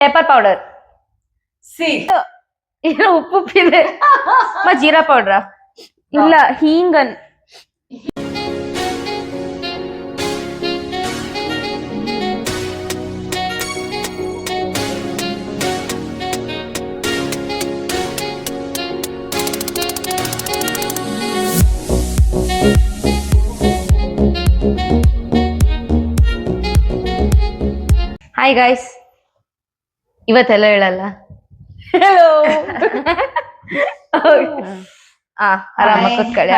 Pepper powder. C. ಇಲ್ಲ ಉಪ್ಪಿದೆ. ಜೀರಾ ಪೌಡ್ರಾ? ಇಲ್ಲ ಹೀಂಗನ್. Hi guys, ಇವತ್ತೆಲ್ಲ ಹೇಳಲ್ಲ. Hello. ಆರಾಮ ಕೂತ್ಕೊಳ್ಳಿ.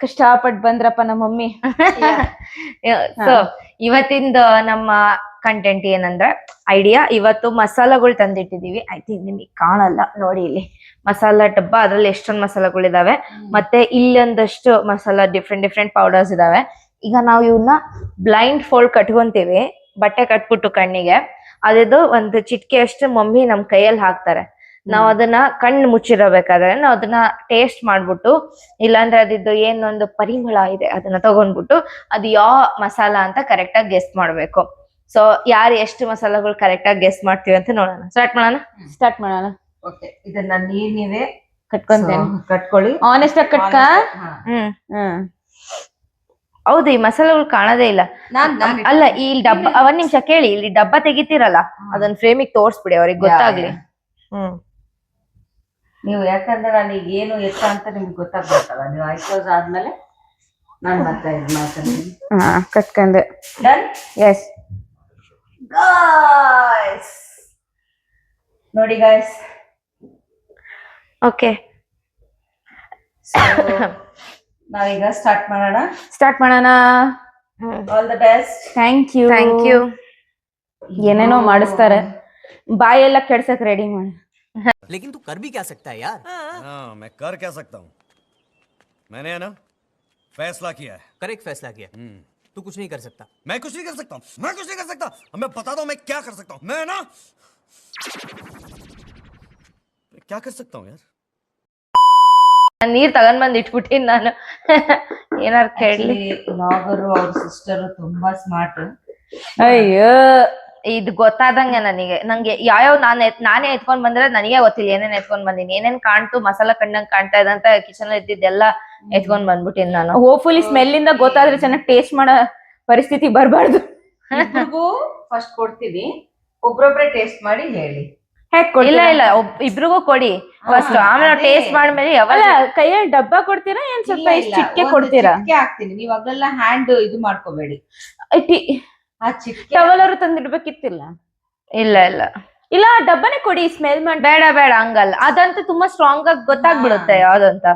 ಕಷ್ಟಪಟ್ಟು ಬಂದ್ರಪ್ಪ ನಮ್ಮ ಮಮ್ಮಿ. ಸೊ ಇವತ್ತಿಂದ ನಮ್ಮ ಕಂಟೆಂಟ್ ಏನಂದ್ರೆ ಐಡಿಯಾ. ಇವತ್ತು ಮಸಾಲಗಳು ತಂದಿಟ್ಟಿದೀವಿ. ಐ ಥಿಂಕ್ ನಿಮಗೆ ಕಾಣಲ್ಲ ನೋಡಿ, ಇಲ್ಲಿ ಮಸಾಲಾ ಡಬ್ಬ, ಅದ್ರಲ್ಲಿ ಎಷ್ಟೊಂದು ಮಸಾಲಗಳಿದಾವೆ. ಮತ್ತೆ ಇಲ್ಲೊಂದಷ್ಟು ಮಸಾಲಾ ಡಿಫ್ರೆಂಟ್ ಪೌಡರ್ಸ್ ಇದಾವೆ. ಈಗ ನಾವು ಇವನ್ನ ಬ್ಲೈಂಡ್ ಫೋಲ್ಡ್ ಕಟ್ಕೊಂತೀವಿ, ಬಟ್ಟೆ ಕಟ್ಬಿಟ್ಟು ಕಣ್ಣಿಗೆ. ಅದಿದು ಒಂದು ಚಿಟಿಕೆ ಅಷ್ಟು ಮಮ್ಮಿ ನಮ್ ಕೈಯಲ್ಲಿ ಹಾಕ್ತಾರೆ. ನಾವ್ ಅದನ್ನ ಕಣ್ಣು ಮುಚ್ಚಿರಬೇಕಾದ್ರೆ ನಾವ್ ಅದನ್ನ ಟೇಸ್ಟ್ ಮಾಡ್ಬಿಟ್ಟು, ಇಲ್ಲಾಂದ್ರೆ ಅದಿದ್ದು ಏನೊಂದು ಪರಿಮಳ ಇದೆ ಅದನ್ನ ತಗೊಂಡ್ಬಿಟ್ಟು ಅದು ಯಾವ ಮಸಾಲ ಅಂತ ಕರೆಕ್ಟ್ ಆಗಿ ಗೆಸ್ ಮಾಡ್ಬೇಕು. ಸೊ ಯಾರು ಎಷ್ಟು ಮಸಾಲಗಳು ಕರೆಕ್ಟ್ ಆಗಿ ಗೆಸ್ ಮಾಡ್ತೀವಿ ಅಂತ ನೋಡೋಣ. ಸ್ಟಾರ್ಟ್ ಮಾಡೋಣ. ಓಕೆ, ಇದನ್ನ ನೀವೇ ಕಟ್ಕೊಂತೇನೆ. ಕಟ್ಕೊಳ್ಳಿ. ಆನೆಸ್ಟ್ ಆಗಿ ಕಟ್ಕ. ಹೌದು, ಈ ಮಸಾಲೆಗಳು ಕಾಣದೇ ಇಲ್ಲ. ಅಲ್ಲ, ಈ ಡಬ್ಬ ಒಂದ್ ನಿಮಿಷ ಕೇಳಿ, ಇಲ್ಲಿ ಡಬ್ಬ ತೆಗಿತೀರಲ್ಲ ಅದನ್ನ ಫ್ರೇಮಿಗೆ ತೋರ್ಸ್ಬಿಡಿ, ಅವ್ರಿಗೆ ಗೊತ್ತಾಗ್ಲಿ. ನೀವು ಯಾಕಂದ್ರೆ ನಾನು ಈಗ ಏನು ಎತ್ತ ಅಂತ ನಿಮ್ಗೆ ಗೊತ್ತಾಗ್ಬೇಕಲ್ಲ. ನೀವು ಐಕ್ಲೋಸ್ ಆದ್ಮೇಲೆ ನಾನು ಮತ್ತೆ ಇದು ಮಾಡ್ತೀನಿ. ಕಟ್ಕೊಂಡೆ. ಡನ್. ಎಸ್ ಗಾಯ್ಸ್, ನೋಡಿ ಗಾಯ್ಸ್. ಓಕೆ, ನಾವೀಗ ಸ್ಟಾರ್ಟ್ ಮಾಡೋಣ. All the best. Thank you. ಏನೇನೋ ಮಾಡಿಸ್ತಾರೆ, ಬಾಯೆಲ್ಲ ಕೆಡ್ಸಕ್ ರೆಡಿ ಮಾಡಿ. लेकिन तू कर भी क्या सकता है यार? हाँ, मैं कर क्या सकता हूँ? मैंने है ना फैसला किया है। करेक्ट फैसला किया। तू कुछ नहीं कर सकता। मैं कुछ नहीं कर सकता हूँ। मैं बताता हूँ मैं क्या कर सकता हूँ। मैं ना क्या कर सकता हूँ यार? ನೀರ್ ತಗೊಂಡ್ ಬಂದ್ ಇಟ್ಬಿಟ್ಟಿನ್ ನಾನು. ಏನಾರು ಕೇಳಿ. ಬ್ಲಾಗರು ಅವ್ರ ಸಿಸ್ಟರ್ ತುಂಬಾ ಸ್ಮಾರ್ಟ್. ಅಯ್ಯೋ, ಇದು ಗೊತ್ತಾದಂಗೆ ನಂಗೆ ಯಾವ್ಯಾವ ನಾನೇ ಎತ್ಕೊಂಡ್ ಬಂದ್ರೆ ನನಗೆ ಗೊತ್ತಿಲ್ಲ ಏನೇನ್ ಎತ್ಕೊಂಡ್ ಬಂದಿನಿ, ಏನೇನ್ ಕಾಣ್ತು ಮಸಾಲ ಕಣ್ಣಂಗ್ ಕಾಣ್ತಾ ಇದೆ ಅಂತ ಕಿಚನ್ ಇದ್ದಿದ್ದೆಲ್ಲ ಎತ್ಕೊಂಡ್ ಬಂದ್ಬಿಟ್ಟಿನ್ ನಾನು. ಹೋಪ್ಫುಲಿ ಸ್ಮೆಲ್ ಇಂದ ಗೊತ್ತಾದ್ರೆ ಚೆನ್ನಾಗಿ ಟೇಸ್ಟ್ ಮಾಡೋ ಪರಿಸ್ಥಿತಿ ಬರ್ಬಾರ್ದು. ಫಸ್ಟ್ ಕೊಡ್ತೀನಿ, ಒಬ್ರೊಬ್ರೆ ಟೇಸ್ಟ್ ಮಾಡಿ ಹೇಳಿ. ಇಲ್ಲ ಇಬ್ರಿಗೂ ಕೊಡಿ ಫಸ್ಟ್, ಆಮೇಲೆ ಟೇಸ್ಟ್ ಮಾಡ್ಮೇಲೆ. ಯಾವಾಗ ಕೈಯಲ್ಲಿ ಡಬ್ಬ ಕೊಡ್ತೀರಾ ಏನ್ ಸ್ವಲ್ಪ ಚಿಕ್ಕ ಕೊಡ್ತೀರಾ? ಹಾಕ್ತೀನಿ, ನೀವ್ ಅವೆಲ್ಲ ಹ್ಯಾಂಡ್ ಇದು ಮಾಡ್ಕೋಬೇಡಿ. ಟವಲ್ ಅವರು ತಂದಿಡ್ಬೇಕಿತ್ತಿಲ್ಲ. ಇಲ್ಲ ಡಬ್ಬನೇ ಕೊಡಿ, ಸ್ಮೆಲ್ ಮಾಡಿ. ಬೇಡ ಹಂಗಲ್ಲ, ಅದಂತೂ ತುಂಬಾ ಸ್ಟ್ರಾಂಗ್ ಆಗಿ ಗೊತ್ತಾಗ್ಬಿಡುತ್ತೆ ಯಾವ್ದಂತ.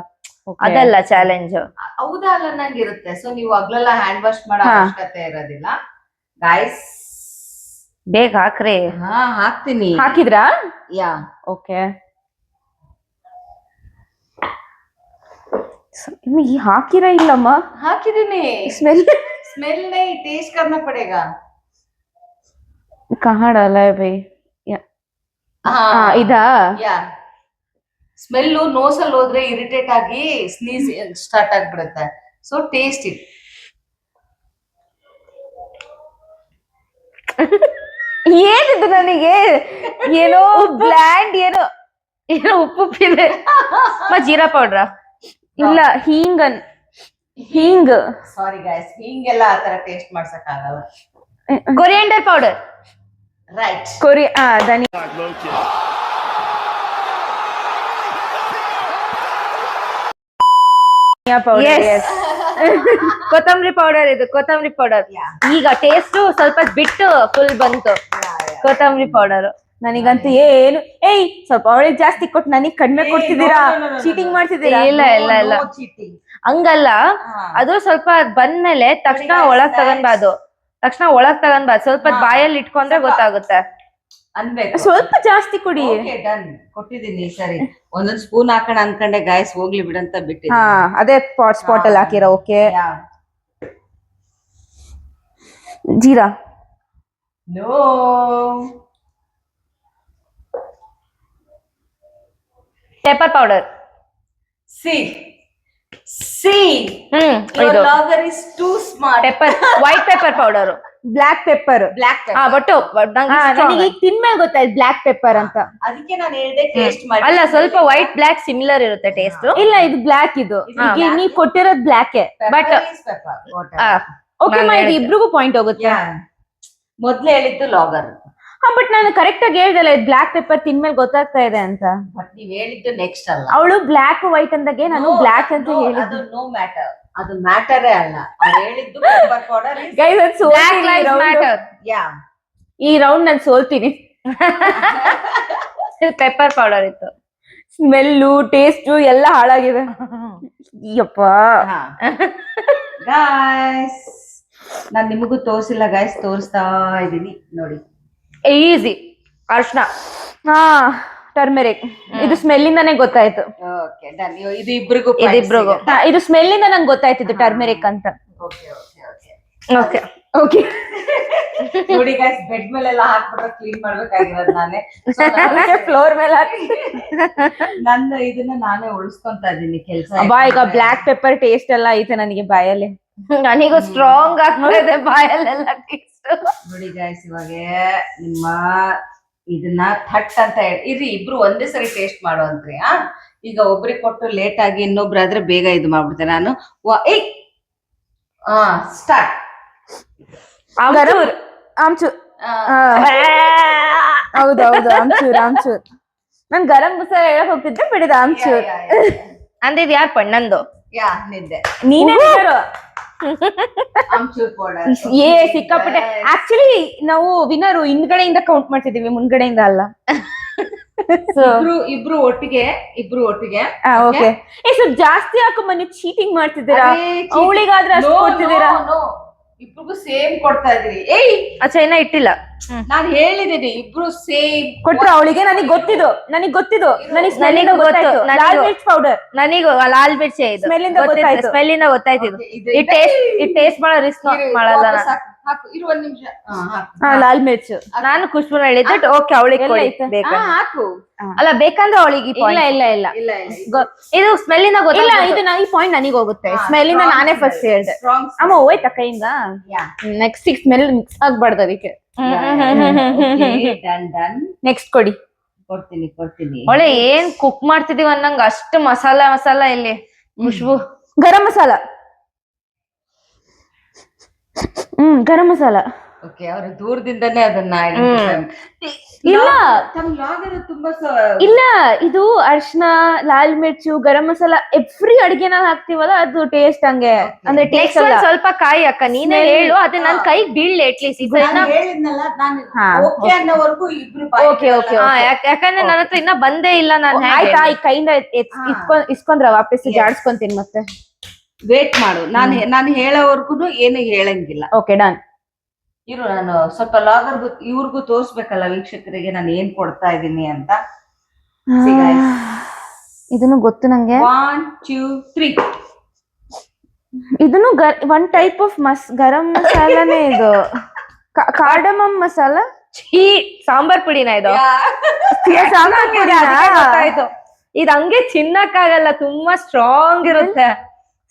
ಅದಲ್ಲ ಚಾಲೆಂಜ್. ಹೌದಾ ಅಲ್ಲ ನಂಗಿರುತ್ತೆ. ಸೊ ನೀವು ಅಗ್ಲೆಲ್ಲ ಹ್ಯಾಂಡ್ ವಾಶ್ ಮಾಡೋ ಅವಶ್ಯಕತೆ ಇರೋದಿಲ್ಲ ಗೈಸ್. ಬೇಗ ಹಾಕ್ರಿ. ಹಾಕ್ತೀನಿ. ಹಾಕಿದ್ರಾ? ಯಾ. ಓಕೆ, ಹಾಕಿರಾ? ಇಲ್ಲಮ್ಮ ಹಾಕಿದೀನಿ. ಸ್ಮೆಲ್ नहीं, टेस्ट करना पड़ेगा. कहाँ डाला है भाई? ಇದಾ? ಯಾ. ಸ್ಮೆಲ್ ನೋಸಲ್ಲಿ ಹೋದ್ರೆ ಇರಿಟೇಟ್ ಆಗಿ ಸ್ನೀಸ್ ಸ್ಟಾರ್ಟ್ ಆಗ್ಬಿಡುತ್ತೆ. So taste it. ಏನಿದು ನನಗೆ ಏನೋ ಬ್ಲ್ಯಾಂಡ್, ಏನೋ ಉಪ್ಪಿದೆ. ಜೀರಾ ಪೌಡ್ರಾ? ಇಲ್ಲ ಹೀಂಗನ್. ಹಿಂಗ್. ಸಾರಿ ಗೈಸ್, ಹಿಂಗೆಲ್ಲ ಆತರ ಟೇಸ್ಟ್ ಮಾಡ್ಸಕ್ ಆಗಲ್ಲ. Coriander powder. ರೈಟ್. ಧನಿಯಾ ಪೌಡರ್. ಕೊತ್ತಂಬರಿ ಪೌಡರ್. ಇದು ಕೊತ್ತಂಬರಿ ಪೌಡರ್. ಈಗ ಟೇಸ್ಟ್ ಸ್ವಲ್ಪ ಬಿಟ್ಟು ಫುಲ್ ಬಂತು ಕೊತ್ತಂಬರಿ ಪೌಡರ್. ನನಗಂತೂ ಏನು ಸ್ವಲ್ಪ ಅವಳಿಗೆ ಜಾಸ್ತಿ ಕೊಟ್ಟು ನನಗ್ ಕಡಿಮೆ ಕೊಡ್ತಿದ್ದೀರಾ? ಚೀಟಿಂಗ್ ಮಾಡ್ತಿದ್ದೀರಾ? ಇಲ್ಲ ಹಂಗಲ್ಲ, ಅದು ಸ್ವಲ್ಪ ಬಂದ್ಮೇಲೆ ತಕ್ಷಣ ಒಳಗ್ ತಗೊಂಡ್ಬಾರ್ದು. ಸ್ವಲ್ಪ ಬಾಯಲ್ಲಿ ಇಟ್ಕೊಂಡ್ರೆ ಗೊತ್ತಾಗುತ್ತೆ. ಸ್ವಲ್ಪ ಜಾಸ್ತಿ ಕುಡಿ. ಕೊಟ್ಟಿದ್ದೀನಿ. ಸರಿ, ಒಂದೊಂದ್ ಸ್ಪೂನ್ ಹಾಕೋಣ ಅನ್ಕೊಂಡೆ ಗಾಯ್ಸ್, ಹೋಗ್ಲಿ ಬಿಡಂತ ಬಿಟ್ಟು. ಅದೇ ಸ್ಪಾಟ್ ಅಲ್ಲಿ ಹಾಕಿರೋ. Okay, jeera? No. Pepper powder. See. Your lover is too smart. White pepper powder. Black pepper. Black but ನನಗೆ ಈಗ ತಿನ್ಮೇಲೆ ಗೊತ್ತಾಯ್ತು ಬ್ಲಾಕ್ ಪೆಪ್ಪರ್ ಅಂತ. ಅದಕ್ಕೆ ನಾನು ಹೇಳ್ದೆ ಟೇಸ್ಟ್ ಮಾಡಿ. ಅಲ್ಲ ಸ್ವಲ್ಪ ವೈಟ್ ಬ್ಲಾಕ್ ಸಿಮಿಲರ್ ಇರುತ್ತೆ ಟೇಸ್ಟ್. ಇಲ್ಲ ಇದು ಬ್ಲಾಕ್, ಇದು ಈಗ ನೀವ್ ಕೊಟ್ಟಿರೋದ್ ಬ್ಲಾಕ್. ಬಟ್ ಓಕೆ ಇದು ಇಬ್ರಿಗೂ ಪಾಯಿಂಟ್ ಹೋಗುತ್ತೆ. ಮೊದ್ಲು ಹೇಳಿದ್ದು ಲಾಗರ್. ಬಟ್ ನಾನು ಕರೆಕ್ಟ್ ಆಗಿ ಹೇಳ್ದಲ್ಲ ಇದು ಬ್ಲಾಕ್ ಪೆಪ್ಪರ್ ತಿನ್ಮೇಲೆ ಗೊತ್ತಾಗ್ತಾ ಇದೆ ಅಂತ. ಬಟ್ ನೀವ್ ಹೇಳಿದ್ದು ನೆಕ್ಸ್ಟ್ ಅಲ್ಲ. ಅವಳು ಬ್ಲಾಕ್ ವೈಟ್ ಅಂದಾಗೆ ನಾನು ಬ್ಲಾಕ್ ಅಂತ ಹೇಳಿದ್ದು. ಅದು ನೋ ಮ್ಯಾಟರ್, ಅದು ಮ್ಯಾಟರೇ ಅಲ್ಲ. ಅವ್ರು ಹೇಳಿದ್ದು ಪೆಪ್ಪರ್ ಪೌಡರ್. ಗೈಸ್ ಅದು ಸೋಲ್ತೀನಿ. ಯಾ ಈ ರೌಂಡ್ ನಾನು ಸೋಲ್ತೀನಿ. ಪೆಪ್ಪರ್ ಪೌಡರ್ ಇತ್ತು. ಸ್ಮೆಲ್ಲು ಟೇಸ್ಟು ಎಲ್ಲ ಹಾಳಾಗಿದೆ. ಯಪ್ಪ ಗಾಯ್ಸ್ ನಾನ್ ನಿಮಗೂ ತೋರಿಸಿಲ್ಲ ಗಾಯ್ಸ್, ತೋರಿಸ್ತಾ ಇದೀನಿ ನೋಡಿ. ಈಸಿ ಅರ್ಶನ. ಟರ್ಮೆರಿಕ್. ಇದು ಸ್ಮೆಲ್ ಇಂದಾನೆ ಗೊತ್ತಾಯ್ತು. Okay done. ಇದು ಇಬ್ರಿಗೂ ಇದಿಬ್ರಿಗೂ. ಇದು ಸ್ಮೆಲ್ ಇಂದ ನಂಗೆ ಗೊತ್ತಾಯ್ತು ಇದು ಟರ್ಮೆರಿಕ್ ಅಂತ. Okay okay okay okay okay ನೋಡಿ ಗಾಯ್ಸ್, ಬೆಡ್ ಮೇಲೆಲ್ಲ ಹಾಕ್ಬಿಟ್ರೆ ಕ್ಲೀನ್ ಮಾಡ್ಬೇಕಾಗಿರೋದು ನಾನೇ. ಫ್ಲೋರ್ ಮೇಲೆ ಹಾಕಿ ನನ್ನ ಇದನ್ನ ನಾನೇ ಉಳಿಸ್ಕೊಂತ ಇದೀನಿ ಕೆಲಸ. ಈಗ ಬ್ಲಾಕ್ ಪೆಪ್ಪರ್ ಟೇಸ್ಟ್ ಎಲ್ಲ ಐತೆ ನನಗೆ ಬಾಯಲ್ಲಿ. ನನಗೂ ಸ್ಟ್ರಾಂಗ್ ಆಗ್ತದೆ ಬಾಯಲ್ಲೆಲ್ಲ ಟೇಸ್ಟ್. ನೋಡಿ ಗಾಯ್ಸ್, ಇವಾಗ ನಿಮ್ಮ ಇದನ್ನ ಥಟ್ ಅಂತ ಇರ್ರಿ, ಇಬ್ರು ಒಂದೇ ಸರಿ ಟೇಸ್ಟ್ ಮಾಡುವಂತ್ರಿ. ಈಗ ಒಬ್ರಿಗೆ ಕೊಟ್ಟು ಲೇಟ್ ಆಗಿ ಇನ್ನೊಬ್ರಾದ್ರೆ ಬೇಗ ಇದು ಮಾಡ್ಬಿಡ್ತೇನೆ ನಾನು. ಸ್ಟಾರ್ಟ್. ಆಮ್ಚೂರ್. ಹೌದೌದು ಆಮ್ಚೂರ್. ನಾನ್ ಗರಂ ಮಸಾಲ ಹೇಳಕ್ ಹೋಗ್ತಿದ್ದೆ, ಬಿಡಿದ ಆಮ್ಚೂರ್ ಅಂದಿದ್ ಯಾರ್ ಪಣ್ಣಂದು? ಯಾ ನಿದ್ದೆ ನೀನೇ ಆಮ್ಚೂರ್ ಪೌಡರ್. ಸಿಕ್ಕಾಪಟ್ಟೆ. ಆಕ್ಚುಲಿ ನಾವು ವಿನರು ಹಿಂದ್ಗಡೆಯಿಂದ ಕೌಂಟ್ ಮಾಡ್ತಿದೀವಿ, ಮುಂದ್ಗಡೆಯಿಂದ ಅಲ್ಲ. ಇಬ್ರು ಒಟ್ಟಿಗೆ. ಓಕೆ. ಸ್ವಲ್ಪ ಜಾಸ್ತಿ ಹಾಕೊಂಡ್ ಬನ್ನಿ, ಚೀಟಿಂಗ್ ಮಾಡ್ತಿದ್ದೀರಾ. ಅವಳಿಗಾದ್ರೆ ಅಷ್ಟು ಕೊಡ್ತಿದ್ದೀರಾ. ಇಬ್ರಿಗೂ ಸೇಮ್ ಕೊಡ್ತಾ ಇದೀರಿ. ಇನ್ನ ಇಟ್ಟಿಲ್ಲ. ನಾನ್ ಹೇಳಿದೀನಿ ಇಬ್ರು ಸೇಮ್ ಕೊಟ್ರು ಅವಳಿಗೆ. ನನಗೆ ಗೊತ್ತಿದ್ದು ನನಗೆ ಸ್ಮೆಲ್ ಗೊತ್ತಾಯ್ತು. ಲಾಲ್ ಮಿರ್ಚ್ ಪೌಡರ್. ನನಗೂ ಲಾಲ್ ಮಿರ್ಚಿ ಇದು ಸ್ಮೆಲ್ ಇಂದ ಗೊತ್ತಾಯ್ತು. ಸ್ಮೆಲ್ ಇಂದ ಗೊತ್ತಾಯ್ತು. ಈ ಟೇಸ್ಟ್ ಮಾಡೋ ರಿಸ್ಕ್ ಮಾಡಲ್ಲ ನಾನು. ಹಾಕು, ಇರು ಒಂದ್ ನಿಮಿಷ. ಲಾಲ್ ಮಿರ್ಚ್. ನಾನು ಖುಷ್ಬು ಹೇಳಿದ್ದು ಓಕೆ ಅವಳಿಗೆ ಹಾಕು. ಅಲ್ಲ ಬೇಕಂದ್ರೆ ಅವಳಿಗೆ ಇಲ್ಲ ಇದು ಸ್ಮೆಲ್ ಇಂದ ಇಲ್ಲ. ಇದು ಈ ಪಾಯಿಂಟ್ ನನಗೆ ಹೋಗುತ್ತೆ. ಸ್ಮೆಲ್ ಇಂದ ನಾನೇ ಫಸ್ಟ್ ಹೇಳ್ದೆ. ಅಮ್ಮ ಹೋಯ್ತಾ ಕೈಯಿಂದ. ನೆಕ್ಸ್ಟ್ ಸ್ಮೆಲ್ ಮಿಕ್ಸ್ ಆಗ್ಬಾರ್ದು ಅದಕ್ಕೆ. ನೆಕ್ಸ್ಟ್ ಕೊಡ್ತೀನಿ. ಒಳ್ಳೆ ಏನ್ ಕುಕ್ ಮಾಡ್ತಿದೀವಿ ಅನ್ನಂಗ ಅಷ್ಟು ಮಸಾಲ ಇಲ್ಲಿ. ಖುಷ್ಬು ಗರಂ ಮಸಾಲ. ಗರಂ ಮಸಾಲ. ಓಕೆ, ಅವ್ರು ದೂರದಿಂದನೇ ಅದನ್ನ ಇಲ್ಲ ಇದು ಅರ್ಶನ, ಲಾಲ್ ಮಿರ್ಚು, ಗರಂ ಮಸಾಲ ಎವ್ರಿ ಅಡಿಗೆನಲ್ಲಿ ಹಾಕ್ತಿವಲ್ಲ ಅದು ಟೇಸ್ಟ್ ಹಂಗೆ. ಅಂದ್ರೆ ಟೇಸ್ಟ್ ಸ್ವಲ್ಪ ಕಾಯಿ ಅಕ್ಕ ನೀನೇ ಹೇಳು, ಅದು ನನ್ ಕೈಗೆ ಬೀಳ್ಲಿ ಅಟ್ಲೀಸ್ಟ್. ಯಾಕಂದ್ರೆ ನನ್ನ ಹತ್ರ ಇನ್ನ ಬಂದೇ ಇಲ್ಲ. ನಾನು ಆಯ್ತಾ ಈ ಕೈಯಿಂದ ಇಸ್ಕೊಂಡ್ರ ವಾಪಸ್ ಜಾಡ್ಸ್ಕೊಂತೀನಿ ಮತ್ತೆ. ವೇಟ್ ಮಾಡು, ನಾನು ಹೇಳೋವರ್ಗು ಏನು ಹೇಳಂಗಿಲ್ಲ. Okay done. ಇರು, ನಾನು ಸ್ವಲ್ಪ ಇವ್ರಿಗೂ ತೋರ್ಸ್ಬೇಕಲ್ಲ ವೀಕ್ಷಕರಿಗೆ ನಾನು ಏನ್ ಕೊಡ್ತಾ ಇದೀನಿ ಅಂತ. ಇದನ್ನು ಗೊತ್ತು ನಂಗೆ. 1 2 3. ಇದನ್ನು ಒನ್ ಟೈಪ್ ಆಫ್ ಗರಂ ಮಸಾಲಾನೇ ಇದು. ಕಾರ್ಡಮಮ್ ಮಸಾಲ. ಸಾಂಬಾರ್ ಪುಡಿನ ಇದು? ಸಾಂಬಾರ್ ಪುಡಿ ಗೊತ್ತಾಯ್ತು. ಇದು ಹಂಗೆ ಚಿನ್ನಕ್ಕಾಗಲ್ಲ, ತುಂಬಾ ಸ್ಟ್ರಾಂಗ್ ಇರುತ್ತೆ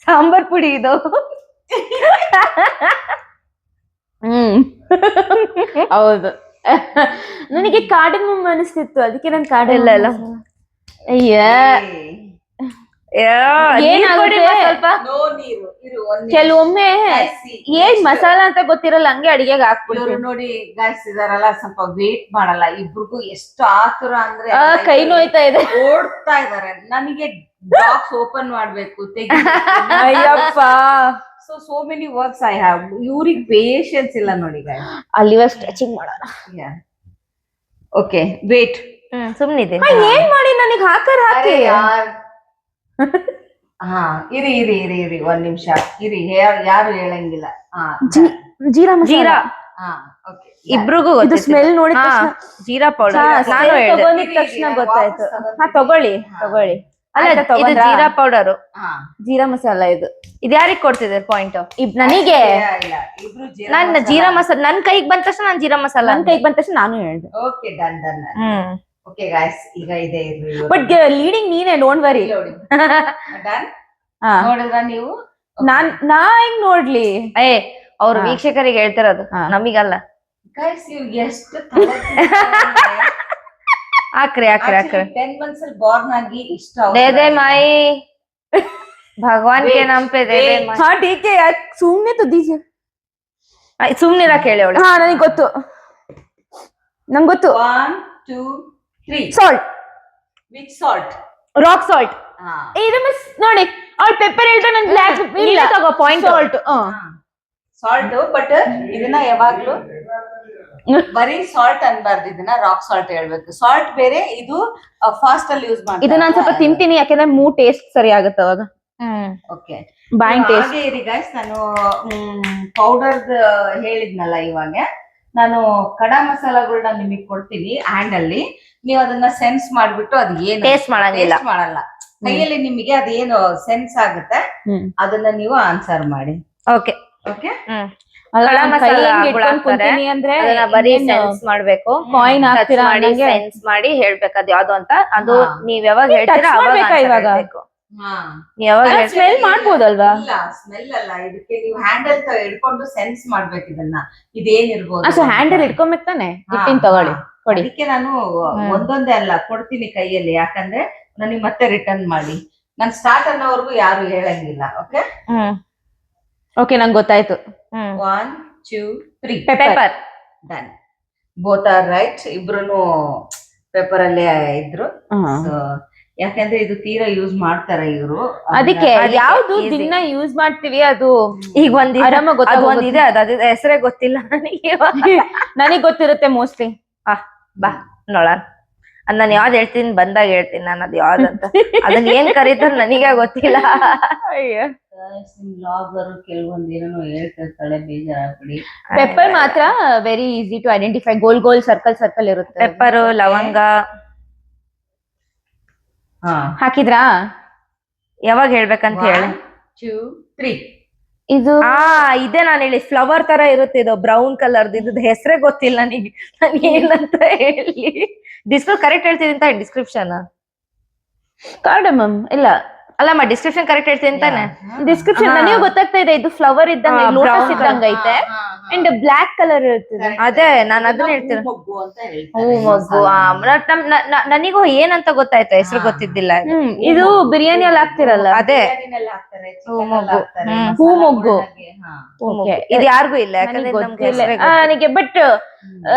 ಸಾಂಬಾರ್ ಪುಡಿ ಇದು. ಹೌದು. ನನಗೆ ಕಾರ್ಡಮಮ್ ಅನಿಸ್ತಿತ್ತು, ಅದಕ್ಕೆ ನಾನು ಇಲ್ಲ ಇಲ್ಲ. ಕೆಲವೊಮ್ಮೆ ಏನ್ ಮಸಾಲ ಅಂತ ಗೊತ್ತಿರಲ್ಲ, ಹಂಗೆ ಅಡಿಗೆಗೆ ಹಾಕ್ಬಿಡ್ತೀವಿ. ನೋಡಿ ಗಾಯ್ಸ್ ಇದಾರಲ್ಲ, ಸ್ವಲ್ಪ ವೇಟ್ ಮಾಡಲ್ಲ. ಇಬ್ರಿಗೂ ಎಷ್ಟು ಆತುರ ಅಂದ್ರೆ ಕೈ ನೋಯ್ತಾ ಇದೆ, ಓಡ್ತಾ ಇದಾರೆ. ನನಗೆ ಬಾಕ್ಸ್ ಓಪನ್ ಮಾಡ್ಬೇಕು, ಅಯ್ಯಪ್ಪ. so many works I have. ಇವ್ರಿಗೆ ಪೇಷನ್ಸ್ ಇಲ್ಲ ನೋಡಿ ಗಾಯ್ಸ್. ಅಲ್ಲಿ ಸ್ಟ್ರೆಚಿಂಗ್ ಮಾಡೋಣ. Okay wait. ಸುಮ್ನಿದೆ. ಏನ್ ಮಾಡಿ ನನಗೆ ಹಾಕಿ ಇರಿ ಒಂದ್ ನಿಮಿಷ ಇರಿ. ಯಾರು ಹೇಳಂಗಿಲ್ಲ. ಜೀರಾ. ಇಬ್ರಿಗೂ ಇದು ಸ್ಮೆಲ್ ನೋಡಿದ ತಕ್ಷಣ ಜೀರಾ ಪೌಡರ್ ನಾನು ತಗೊಂಡಿದ ತಕ್ಷಣ ಗೊತ್ತಾಯ್ತು. ತಗೊಳ್ಳಿ. ಅಲ್ಲ ಇದು ಜೀರಾ ಪೌಡರ್, ಜೀರಾ ಮಸಾಲ. ಇದು ಯಾರಿಗ್ ಕೊಡ್ತಿದ್ದೀರಿ ಪಾಯಿಂಟ್? ನನಗೆ. ನಾನು ಜೀರಾ ಮಸಾಲ ನನ್ ಕೈಗೆ ಬಂದ ತಕ್ಷಣ ನಾನು ಜೀರಾ ಮಸಾಲ ನನ್ ಕೈಗೆ ಬಂದ ತಕ್ಷಣ ನಾನು ಹೇಳ್ದೆ. Okay done. ಓಕೆ ಗಾಯ್ಸ್, ಈಗ ಇದೆ ಬಟ್ ಲೀಡಿಂಗ್ ನೀನೇ, ಡೋಂಟ್ ವರಿ. ಡನ್. ನೋಡಿದ್ರ ನೀವು? ನಾ ಹೆಂಗ್ ನೋಡ್ಲಿ? ಅವ್ರ ಹಾ. ವೀಕ್ಷಕರಿಗೆ ಹೇಳ್ತಿರೋದು, ಹಾ. ನಮಿಗಲ್ಲ. ಗೈಸ್ ಇವ್ರಿಗೆ ಎಷ್ಟು ತಲೆ ತಿಂತಾರೆ ಅಂದ್ರೆ, ಹಾಕ್ರಿ ಹಾಕ್ರಿ ಹಾಕ್ರಿ. actually 10 months ಅಲ್ಲಿ born ಆಗಿ ಇಷ್ಟ दे दे माई, भगवान के नाम पे दे दे माई. ಹಾ ಟೀಕೆ ಯಾಕೆ ಸುಮ್ನೆ ತುದ್ದೀಜೆ. ಸುಮ್ನಿರ ಕೇಳಿ ಅವಳು. ಹಾ ನನಗೆ ಗೊತ್ತು, ನಂಗೆ ಗೊತ್ತು. 1 2 3 salt, which salt? Rock salt. ಇದು ಮಿಸ್ ನೋಡಿ, ಅವ್ಳು ಪೆಪ್ಪರ್ ಹೇಳ್ತಾ ನನ್ ಬ್ಲಾಕ್ ಇಲ್ಲ ತಗೋ ಪಾಯಿಂಟ್. ಸಾಲ್ಟ್. ಸಾಲ್ಟ್, ಬಟ್ ಇದನ್ನ ಯಾವಾಗ್ಲೂ ಬರೀ ಸಾಲ್ಟ್ ಅನ್ಬಾರ್ದು, ಇದನ್ನ ರಾಕ್ ಸಾಲ್ಟ್ ಹೇಳ್ಬೇಕು. ಸಾಲ್ಟ್ ಬೇರೆ, ಇದು ಫಾಸ್ಟ್ ಅಲ್ಲಿ ಯೂಸ್ ಮಾಡ್ತಾರೆ. ಇದು ನಾನ್ ಸ್ವಲ್ಪ ತಿಂತೀನಿ, ಯಾಕಂದ್ರೆ ಟೇಸ್ಟ್ ಸರಿ ಆಗುತ್ತೆ ಅವಾಗ. ಓಕೆ, ಬಾಯಿನ್ ಟೇಸ್ಟ್. ಹಾಗೆ ಇರಿ ಗೈಸ್, ನಾನು ಪೌಡರ್ದ್ ಹೇಳಿದ್ನಲ್ಲ, ಇವಾಗ ನಾನು ಕಡಾ ಮಸಾಲಗಳನ್ನ ನಿಮಗೆ ಕೊಡ್ತೀನಿ ಹ್ಯಾಂಡ್ ಅಲ್ಲಿ. ನೀವು ಅದನ್ನ ಸೆನ್ಸ್ ಮಾಡ್ಬಿಟ್ಟು ಅದು ಏನು ಟೇಸ್ಟ್ ಮಾಡಂಗಿಲ್ಲ, taste ಮಾಡಲ್ಲ, ಕೈಯಲ್ಲಿ ನಿಮಗೆ ಅದೇನು ಸೆನ್ಸ್ ಆಗುತ್ತೆ ಅದನ್ನ ನೀವು ಆನ್ಸರ್ ಮಾಡಿ. ಓಕೆ ಓಕೆ, ಕಡಾ ಮಸಾಲ ಅಂದ್ರೆ ಅದನ್ನ ಬರೀ ಸೆನ್ಸ್ ಮಾಡ್ಬೇಕು. ಕಾಯಿನ್ ಹಾಕ್ತೀರಾ ಮಾಡಿ ಅನ್ನಂಗೆ. ಸೆನ್ಸ್ ಮಾಡಿ ಹೇಳ್ಬೇಕು ಅದು ಯಾವ್ದು ಅಂತ. ಅದು ಹಾ. ನೀವ್ ಯಾವಾಗ ಹೇಳ್ತೀರಾ touch ಅವಾಗ ಮಾಡ್ಬೇಕಾ answer ಇವಾಗ? ಹೇಳ್ಬೇಕು. ನೀವ್ ಯಾವಾಗ ಅಲ್ಲ, smell ಮಾಡ್ಬೋದಲ್ವಾ? ಇಲ್ಲ ಸ್ಮೆಲ್ ಅಲ್ಲ, ಇದಕ್ಕೆ ನೀವು ಹ್ಯಾಂಡಲ್ ಹಿಡ್ಕೊಂಡು ಸೆನ್ಸ್ ಮಾಡ್ಬೇಕು ಇದನ್ನ, ಇದೇನಿರ್ಬೋದು. ಸೊ ಹ್ಯಾಂಡಲ್ ಇಟ್ಕೊಂಬೇಕು ತಾನೆ, ಇಟ್ಟಿನ್ ತಗೊಳ್ಳಿ ಕೊಡಿ. ಅದಕ್ಕೆ ನಾನು ಒಂದೊಂದೇ ಅಲ್ಲ ಕೊಡ್ತೀನಿ ಕೈಯಲ್ಲಿ, ಯಾಕಂದ್ರೆ ನನಗೆ ಮತ್ತೆ ರಿಟರ್ನ್ ಮಾಡಿ. ನಾನು ಸ್ಟಾರ್ಟ್ ಅನ್ನೋವರೆಗೂ ಯಾರು ಹೇಳಂಗಿಲ್ಲ. ಓಕೆ ಓಕೆ, ನಂಗೆ ಗೊತ್ತಾಯ್ತು. 1 2 3 pepper. Done, both are right. ಇಬ್ರು ಪೇಪರ್ ಅಲ್ಲೇ ಇದ್ರು. So, ಯಾಕಂದ್ರೆ ಇದು ತೀರಾ ಯೂಸ್ ಮಾಡ್ತಾರೆ ಇವರು. ಅದಕ್ಕೆ ಅದಕ್ಕೆ ಯಾವ್ದು easy. ದಿನ ಯೂಸ್ ಮಾಡ್ತೀವಿ ಅದು ಈಗ ಒಂದ್ ಆರಾಮಾಗ್ ಅದು ಗೊತ್ತಾಗೋಗುತ್ತೆ. ಒಂದಿದೆ, ಅದ ಹೆಸರೇ ಗೊತ್ತಿಲ್ಲ ನನಗೆ. ನನಗ್ ಗೊತ್ತಿರುತ್ತೆ ಮೋಸ್ಟ್ಲಿ. ಬಾ ನೋಡೋಣ. ಅದ್ ನಾನು ಯಾವ್ದು ಹೇಳ್ತೀನಿ ಬಂದಾಗ ಹೇಳ್ತೀನಿ ನಾನು ಅದು ಯಾವ್ದಂತ. ಅದನ್ನ ಏನ್ ಕರೀತಾರ ನನಗೆ ಗೊತ್ತಿಲ್ಲ. ಲಾಗರ್ ಕೆಲವೊಂದ್ ಏನೇನೋ ಹೇಳ್ತಿರ್ತಾಳೆ, ಬೇಜಾರಾಗ್ಬಿಡಿ. ಪೆಪ್ಪರ್ ಮಾತ್ರ ವೆರಿ ಈಸಿ ಟು ಐಡೆಂಟಿಫೈ. ಗೋಲ್ ಗೋಲ್ ಸರ್ಕಲ್ ಸರ್ಕಲ್ ಇರುತ್ತೆ. ಪೆಪ್ಪರು, ಲವಂಗ ಹಾ, ಹಾಕಿದ್ರಾ? ಯಾವಾಗ ಹೇಳ್ಬೇಕಂತ ಹೇಳಿ. 1 2 3 ಇದು ಇದೇ ನಾನು ಹೇಳಿ, ಫ್ಲವರ್ ತರ ಇರುತ್ತೆ, ಇದು ಬ್ರೌನ್ ಕಲರ್ದು. ಇದ್ ಹೆಸರೇ ಗೊತ್ತಿಲ್ಲ ನನಗೆ, ನಾನು ಏನಂತ ಹೇಳಿ. ಕರೆಕ್ಟ್ ಹೇಳ್ತೀನಿ ಅಂತ ಡಿಸ್ಕ್ರಿಪ್ಷನ್. ಕಾರ್ಡಮಮ್ ಇಲ್ಲ, ಅಲ್ಲಮ್ಮ ಡಿಸ್ಕ್ರಿಪ್ಷನ್ ಕರೆಕ್ಟ್ ಹೇಳ್ತೀನಿ ಅಂತಾನೆ. ಡಿಸ್ಕ್ರಿಪ್ಷನ್ ನನಗೆ ಗೊತ್ತಾಗ್ತಾ ಇದೆ. ಇದು ಫ್ಲವರ್ ಇದ್ದಂಗೆ, ಲೋಟಸ್ brown ಇದ್ದಂಗ ಐತೆ, ಅಂಡ್ ಬ್ಲಾಕ್ ಕಲರ್ ಇರ್ತದೆ. ಅದೇ ನಾನು ಅದನ್ನ ಹೇಳ್ತೀನಿ. ಮೊಗ್ಗು ಅಂತ ಹೂ ಮೊಗ್ಗು. ನನಗೂ ಏನಂತ ಗೊತ್ತಾಯ್ತು, ಹೆಸರು ಗೊತ್ತಿದ್ದಿಲ್ಲ. ಇದು ಬಿರಿಯಾನಿಯಲ್ಲಿ ಹಾಕ್ತಿರಲ್ಲ, ಅದೇ ಹಾಕ್ತಾರೆ, ಹೂ ಮೊಗ್ಗು. ಹೂ ಮೊಗ್ಗು. ಹೂ ಮೊಗ್ಗು. ಇದು ಯಾರಿಗೂ ಇಲ್ಲ, ಯಾಕಂದ್ರೆ ನಮ್ಗೆ ಹೆಸರೇ ಗೊತ್ತಿಲ್ಲ. ನನಗೆ ಬಟ್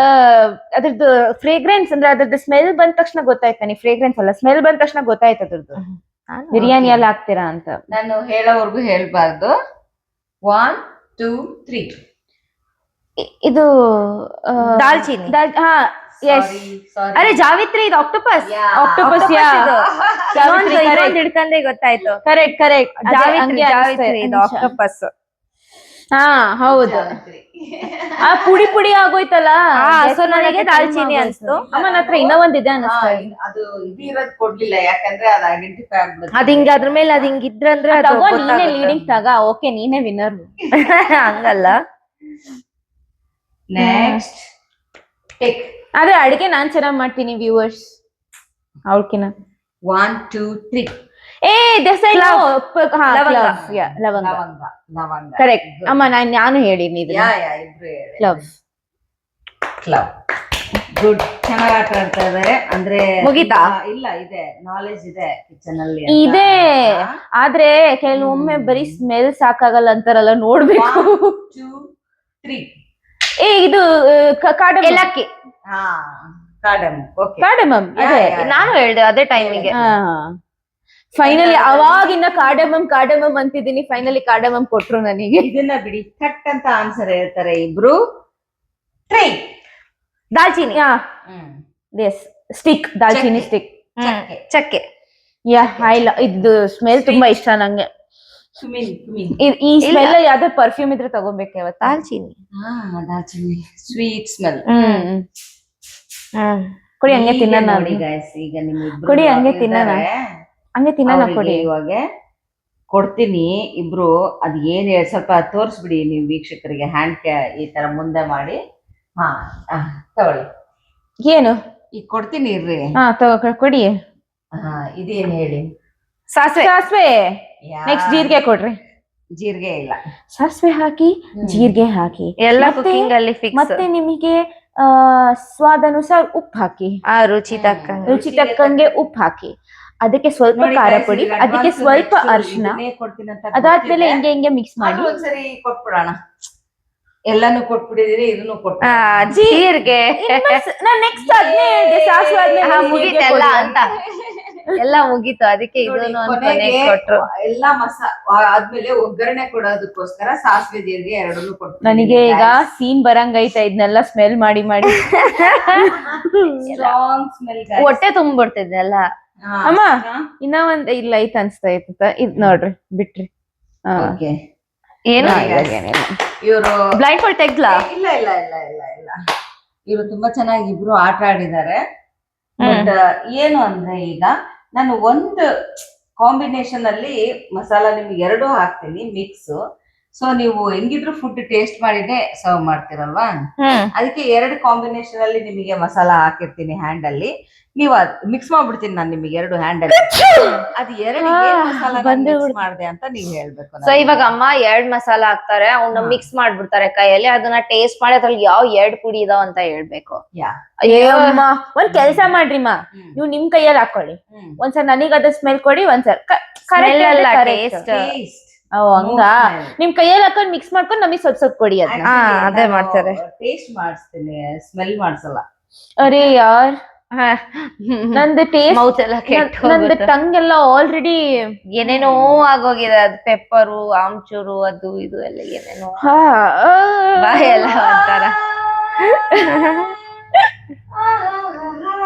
ಅದ್ರದ್ದು ಫ್ರೇಗ್ರೆನ್ಸ್ ಅಂದ್ರೆ ಅದ್ರದ್ದು ಸ್ಮೆಲ್ ಬಂದ ತಕ್ಷಣ ಗೊತ್ತಾಯ್ತು ನನಗೆ. ಫ್ರೇಗ್ರೆನ್ಸ್ ಅಲ್ಲ, ಸ್ಮೆಲ್ ಬಂದ ತಕ್ಷಣ ಗೊತ್ತಾಯ್ತು ಅದ್ರದ್ದು ಬಿರಿಯಾನಿಯಲ್ಲಿ ಹಾಕ್ತೀರಾ ಅಂತ. ನಾನು ಹೇಳೋವರೆಗೂ ಹೇಳ್ಬಾರ್ದು. 1 2 3 ಇದು ದಾಲ್ಚಿನ್ನಿ. ಹಾ, ಎಸ್. ಅರೆ ಜಾವಿತ್ರಿ, ಇದು ಆಕ್ಟೋಪಸ್. ಆಕ್ಟೋಪಸ್, ಯಾ. ಹಿಡ್ಕಂಡೆ ಗೊತ್ತಾಯ್ತು. Correct correct. ಜಾವಿತ್ರಿ ಇದು ಆಕ್ಟೋಪಸ್. ಹಾ ಹೌದು. ಆ ಪುಡಿ ಪುಡಿ ಆಗೋಯ್ತಲ್ಲ. ಸೊ ನನಗೆ ದಾಲ್ಚಿನ್ನಿ ಅನ್ಸ್ತು. ಅಮ್ಮನ ಹತ್ರ ಇನ್ನೂ ಒಂದಿದೆ ಅನಿಸ್ತಾ ಇದೆ. ಅದು ಇದು ಇರೋದ್ ಕೊಡ್ಲಿಲ್ಲ, ಯಾಕಂದ್ರೆ ಅದು ಐಡೆಂಟಿಫೈ ಆಗ್ಬಿಡುತ್ತೆ. ಅದ್ ಹಿಂಗ ಅದ್ರ ಮೇಲೆ ಅದ್ ಹಿಂಗಿದ್ರಂದ್ರೆ ಅದು ತಗೋ, ನೀನೇ ಲೀಡಿಂಗ್ ತಗ. ಓಕೆ, ನೀನೇ ವಿನ್ನರ್. ಹಂಗಲ್ಲ. Next take. ಆದ್ರೆ ಅಡಿಗೆ ನಾನ್ ಚೆನ್ನಾಗ್ ಮಾಡ್ತೀನಿ ವ್ಯೂವರ್ಸ್, ಅವಳ್ಕಿನ. 1 2 3 ಲವಂಗ. ಕರೆಕ್ಟ್ ಅಮ್ಮ, ನಾನು ಹೇಳಿನಿ. ಕ್ಲವ್. ಗುಡ್, ಚೆನ್ನಾಗಿ ಆಟ ಆಡ್ತಾ ಇದಾರೆ. ಅಂದ್ರೆ ಮುಗಿತಾ? ಇಲ್ಲ, ಇದೆ ನಾಲೆಜ್ ಇದೆ ಕಿಚನ್ ಅಲ್ಲಿ ಇದೆ. ಆದ್ರೆ ಕೆಲವೊಮ್ಮೆ ಬರೀ ಸ್ಮೆಲ್ ಸಾಕಾಗಲ್ಲ ಅಂತಾರಲ್ಲ, ನೋಡ್ಬೇಕು. 2 3 ಇದು ಕಾಡಮ್, ಏಲಕ್ಕಿ. ಕಾರ್ಡಮಮ್. ನಾನು ಹೇಳ್ದೆ ಅದೇ ಟೈಮಿಗೆ. ಫೈನಲಿ ಅವಾಗಿನ ಕಾರ್ಡಮಮ್ ಅಂತಿದ್ದೀನಿ. ಫೈನಲಿ ಕಾರ್ಡಮಮ್ ಕೊಟ್ರು ನನಗೆ. ಇದನ್ನ ಬಿಡಿ, ಥಟ್ ಅಂತ ಆನ್ಸರ್ ಹೇಳ್ತಾರೆ ಇಬ್ರು. 3 ದಾಲ್ಚಿನ್ನಿ. Yes, stick. ದಾಲ್ಚಿನ್ನಿ ಸ್ಟಿಕ್. ಚಕ್ಕೆ. ಯಾ, ಇದು ಸ್ಮೆಲ್ ತುಂಬಾ ಇಷ್ಟ ನಂಗೆ. ಈ ಸ್ಮೆಲ್ ಯಾವ್ದೋ ಪರ್ಫ್ಯೂಮ್ ಇದ್ರೆ ತಗೋಬೇಕು ಇವತ್ತು. ದಾಲ್ಚಿನ್ನಿ. ದಾಲ್ಚಿನ್ನಿ ಸ್ವೀಟ್ ಸ್ಮೆಲ್. ಕೊಡಿ, ಹಂಗೆ ತಿನ್ನೋಣ. ಈಗ ನಿಮ್ಮಿಬ್ರು ಕೊಡಿ, ಹಂಗೆ ತಿನ್ನೋಣ. ಹಂಗೆ ತಿನ್ನೋಣ, ಕೊಡಿ. ಇವಾಗ ಕೊಡ್ತೀನಿ. ಇಬ್ರು ಅದ್ ಏನ್ ಸ್ವಲ್ಪ ತೋರ್ಸ್ಬಿಡಿ ನೀವು ವೀಕ್ಷಕರಿಗೆ. ಹ್ಯಾಂಡ್ ಈ ತರ ಮುಂದೆ ಮಾಡಿ. ಹಾ, ತಗೊಳ್ಳಿ. ಏನು ಈಗ ಕೊಡ್ತೀನಿ ಇರ್ರಿ. ಹಾ, ಕೊಡಿ. ಇದೇನ್ ಹೇಳಿ? ಸಾಸಿವೆ. ನೆಕ್ಸ್ಟ್ ಜೀರಿಗೆ ಕೊಡ್ರಿ. ಜೀರಿಗೆ ಇಲ್ಲ. ಸಾಸಿವೆ ಹಾಕಿ ಜೀರಿಗೆ ಹಾಕಿ ಎಲ್ಲ ಮತ್ತೆ- ಕುಕಿಂಗ್ ಅಲ್ಲಿ ಫಿಕ್ಸ್. ಮತ್ತೆ ನಿಮಗೆ ಸ್ವಾದಾನುಸಾರ ಉಪ್ಪು ಹಾಕಿ, ರುಚಿ ತಕ್ಕಂಗೆ. ರುಚಿ ತಕ್ಕಂಗೆ ಉಪ್ಪು ಹಾಕಿ, ಅದಕ್ಕೆ ಸ್ವಲ್ಪ ನೋಡಿ ಖಾರ guys, ಪುಡಿ, ಇವಾಗ ಅದಕ್ಕೆ advance ಸ್ವಲ್ಪ next ಅರಿಶಿನ, ಇದನ್ನೇ ಕೊಡ್ತೀನಿ ಅಂತ ಅದಾದ್ಮೇಲೆ ಗೊತ್ತಿದೆ. ಹಿಂಗೆ ಮಿಕ್ಸ್ ಮಾಡಿ ಅದು ಒಂದ್ಸರಿ ಕೊಟ್ಬಿಡೋಣ. ಎಲ್ಲಾನು ಕೊಟ್ಬಿಟ್ಟಿದೀರಿ, ಇದನ್ನು ಕೊಟ್ಟು ಜೀರಿಗೆ ನಾನ್ ನೆಕ್ಸ್ಟ್ ಅದನ್ನೇ ಹೇಳಿದೆ, ಸಾಸಿವೆ ಆದ್ಮೇಲೆ ಜೀರಿಗೆ ಮುಗೀತೆಲ್ಲ ಕೊಡಿ ಅಂತ. ಎಲ್ಲ ಮುಗೀತು, ಅದಕ್ಕೆ ಇದನ್ನು ಕೊನೆಗೆ ಕೊಟ್ರು. ಎಲ್ಲಾ ಆದ್ಮೇಲೆ ಒಗ್ಗರಣೆ ಕೊಡೋದಕ್ಕೋಸ್ಕರ ಸಾಸಿವೆ ಜೀರಿಗೆ ಎರಡನ್ನೂ ಕೊಟ್ಟು ನನಗೆ ಈಗ ಸೀನ್ ಬರಂಗೈತೆ ಇದನ್ನೆಲ್ಲ ಸ್ಮೆಲ್ ಮಾಡಿ ಮಾಡಿ. Strong smell. ಹೊಟ್ಟೆ ತುಂಬಿಡ್ತಿದ್ದೆಲ್ಲ. ಅಮ್ಮ ಇನ್ನ ಒಂದ್ ಇಲ್ಲ ಐತ್ ಅನ್ಸ್ತಾ ಇತ್ತ. ಇದ್ ನೋಡ್ರಿ ಬಿಟ್ರಿ. ಏನು ಇವರು ಬ್ಲೈಂಡ್ ಫೋಲ್ಡ್ ತೆಗ್ಲಾ? ಇಲ್ಲ ಇಲ್ಲ ಇಲ್ಲ ಇಲ್ಲ ಇಲ್ಲ, ಇವರು ತುಂಬಾ ಚೆನ್ನಾಗಿ ಇಬ್ರು ಆಟ ಆಡಿದ್ದಾರೆ. ಬಟ್ ಏನು ಅಂದ್ರೆ ಈಗ ನಾನು ಒಂದು ಕಾಂಬಿನೇಷನ್ ಅಲ್ಲಿ ಮಸಾಲಾ ನಿಮ್ಗೆ ಎರಡು ಹಾಕ್ತೀನಿ ಮಿಕ್ಸ್. ಸೊ ನೀವು ಹೆಂಗಿದ್ರು ಫುಡ್ ಟೇಸ್ಟ್ ಮಾಡಿನೇ ಸರ್ವ್ ಮಾಡ್ತೀರಲ್ವಾ, ಅದಕ್ಕೆ ಎರಡು ಕಾಂಬಿನೇಷನ್ ಅಲ್ಲಿ ನಿಮಗೆ ಮಸಾಲಾ ಹಾಕಿರ್ತೀನಿ ಹ್ಯಾಂಡ್ ಅಲ್ಲಿ. ನೀವು ಮಿಕ್ಸ್ ಮಾಡ್ಬಿಡ್ತೀನಿ ನಾನು ನಿಮಗೆ ಎರಡು ಹ್ಯಾಂಡ್ ಅಲ್ಲಿ. ಅದು ಎರಡು ಮಸಾಲಾ ಮಾಡಿದೆ ಅಂತ ನೀವ್ ಹೇಳ್ಬೇಕು. ಸೊ ಇವಾಗ ಅಮ್ಮ ಎರಡ್ ಮಸಾಲಾ ಹಾಕ್ತಾರೆ, ಅವನ್ನ ಮಿಕ್ಸ್ ಮಾಡ್ಬಿಡ್ತಾರೆ ಕೈಯಲ್ಲಿ. ಅದನ್ನ ಟೇಸ್ಟ್ ಮಾಡಿ ಅದ್ರಲ್ಲಿ ಯಾವ ಎರಡ್ ಪುಡಿ ಇದಾವ ಅಂತ ಹೇಳ್ಬೇಕು. ಅಯ್ಯಮ್ಮ ಒಂದ್ ಕೆಲ್ಸ ಮಾಡ್ರಿಮ್ಮ, ನೀವು ನಿಮ್ ಕೈಯಲ್ಲಿ ಹಾಕೊಳ್ಳಿ. ಒಂದ್ಸಲ ನನಗ್ ಅದ ಸ್ಮೆಲ್ ಕೊಡಿ, ಒಂದ್ಸಲ ಟೇಸ್ಟ್. ಹಂಗ ನಿಮ್ ಕೈಯಲ್ಲಿ ಹಾಕೊಂಡ್ ಮಿಕ್ಸ್ ಮಾಡ್ಕೊಂಡು ನಮಗ್ ಸ್ವಲ್ಪ ಸ್ವಲ್ಪ ಕೊಡಿ ಅದನ್ನ. ಅದೇ ಮಾಡ್ತಾರೆ. ಟೇಸ್ಟ್ ಮಾಡಿಸ್ತೀನಿ, ಸ್ಮೆಲ್ ಮಾಡ್ಸಲ್ಲ. ಅರೆ ಯಾರ್, ನಂದು ಟೇಸ್ಟ್ ಮೌತ್ ಎಲ್ಲ ಕೆಟ್ಟು ನಂದು ಟಂಗ್ ಎಲ್ಲ ಆಲ್ರೆಡಿ ಏನೇನೋ ಆಗೋಗಿದೆ. ಅದು ಪೆಪ್ಪರು, ಆಮ್ಚೂರು, ಅದು ಇದು ಎಲ್ಲ ಏನೇನೋ ಬಾಯಿ ಎಲ್ಲ ಒಂಥರ.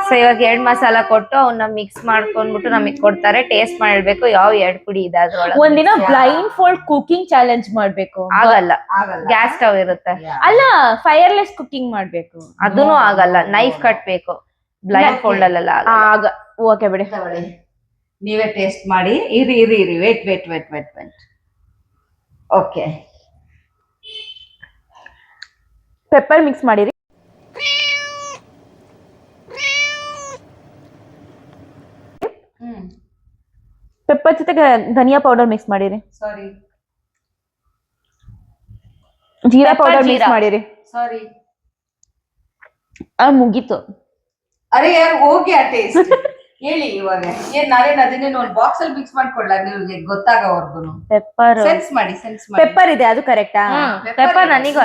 ಸೊ ಇವಾಗ ಎರಡ್ ಮಸಾಲಾ ಕೊಟ್ಟು ಅವನ್ನ ಮಿಕ್ಸ್ ಮಾಡ್ಕೊಂಡ್ಬಿಟ್ಟು ನಮಗ್ ಕೊಡ್ತಾರೆ. ಟೇಸ್ಟ್ ಮಾಡ್ಬೇಕು ಯಾವ ಎರಡ್ ಪುಡಿ ಇದೆ ಅದ್ರೊಳಗೆ. ಒಂದಿನ ಬ್ಲೈಂಡ್ ಫೋಲ್ಡ್ ಕುಕಿಂಗ್ ಚಾಲೆಂಜ್ ಮಾಡ್ಬೇಕು. ಆಗಲ್ಲ, ಗ್ಯಾಸ್ ಸ್ಟವ್ ಇರುತ್ತೆ. ಅಲ್ಲ ಫೈರ್ಲೆಸ್ ಕುಕಿಂಗ್ ಮಾಡ್ಬೇಕು. ಅದನ್ನು ಆಗಲ್ಲ, ನೈಫ್ ಕಟ್ಬೇಕು. ಬ್ಲೈಂಡ್ ಫೋಲ್ಡ್ ಅಲ್ಲ ಆಗ ಓಕೆ ಬಿಡಿ. ನೀವೇ ಟೇಸ್ಟ್ ಮಾಡಿ. ಇರಿ ಇರಿ ಇರಿ, wait wait wait wait wait. Okay, pepper mix ಮಾಡಿರಿ. ಪೆಪ್ಪರ್ ಜೊತೆಗೆ ಧನಿಯಾ ಪೌಡರ್ ಮಿಕ್ಸ್ ಮಾಡಿರಿ. ಸಾರಿ ಜೀರಾ Pepper, ಪೌಡರ್ ಮಿಕ್ಸ್ ಜೀರಾ. ಮಾಡಿರಿ. ಸಾರಿ. ಮುಗೀತು. ಅರೆ ಯಾರು ಹೋಗಿ ಆ ಟೇಸ್ಟ್ ಹೇಳಿ ಇವಾಗ. ಏನ್ ನಾನೇನ್ ಅದನ್ನೇನು ಒಂದು ಬಾಕ್ಸ್ ಅಲ್ಲಿ ಮಿಕ್ಸ್ ಮಾಡ್ಕೊಡ್ಲಾ ನಿಮ್ಗೆ ಗೊತ್ತಾಗೋವರ್ಗುನು? ಪೆಪ್ಪರ್ ಸೆನ್ಸ್ ಮಾಡಿ, ಸೆನ್ಸ್ ಮಾಡಿ. ಪೆಪ್ಪರ್ ಇದೆ, ಅದು ಕರೆಕ್ಟಾ? ಪೆಪ್ಪರ್ ನನಗೂ